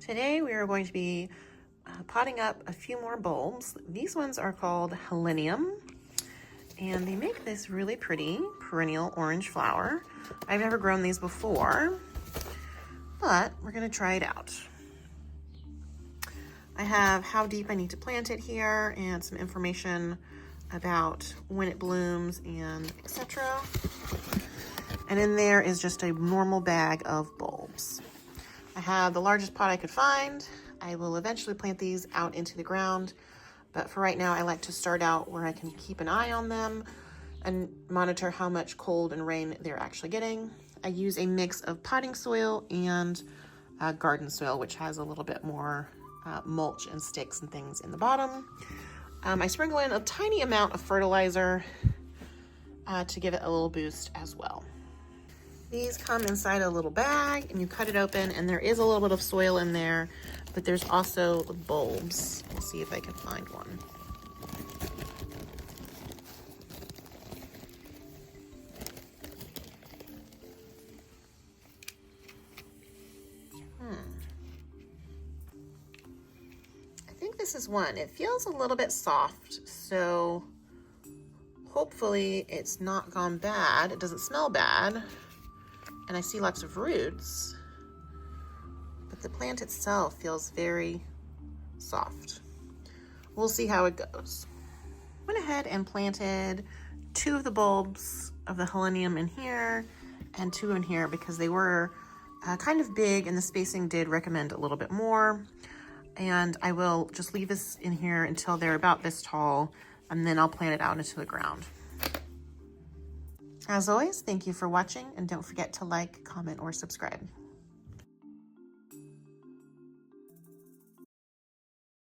Today we are going to be potting up a few more bulbs. These ones are called Helenium, and they make this really pretty perennial orange flower. I've never grown these before, but we're gonna try it out. I have how deep I need to plant it here and some information about when it blooms and etc. And in there is just a normal bag of bulbs. I have the largest pot I could find. I will eventually plant these out into the ground, but for right now I like to start out where I can keep an eye on them and monitor how much cold and rain they're actually getting. I use a mix of potting soil and garden soil, which has a little bit more mulch and sticks and things in the bottom. I sprinkle in a tiny amount of fertilizer to give it a little boost as well. These come inside a little bag and you cut it open, and there is a little bit of soil in there, but there's also bulbs. Let's see if I can find one. I think this is one. It feels a little bit soft, so hopefully it's not gone bad. It doesn't smell bad. And I see lots of roots, but the plant itself feels very soft. We'll see how it goes. Went ahead and planted 2 of the bulbs of the Helenium in here and 2 in here because they were kind of big and the spacing did recommend a little bit more. And I will just leave this in here until they're about this tall, and then I'll plant it out into the ground. As always, thank you for watching, and don't forget to like, comment, or subscribe.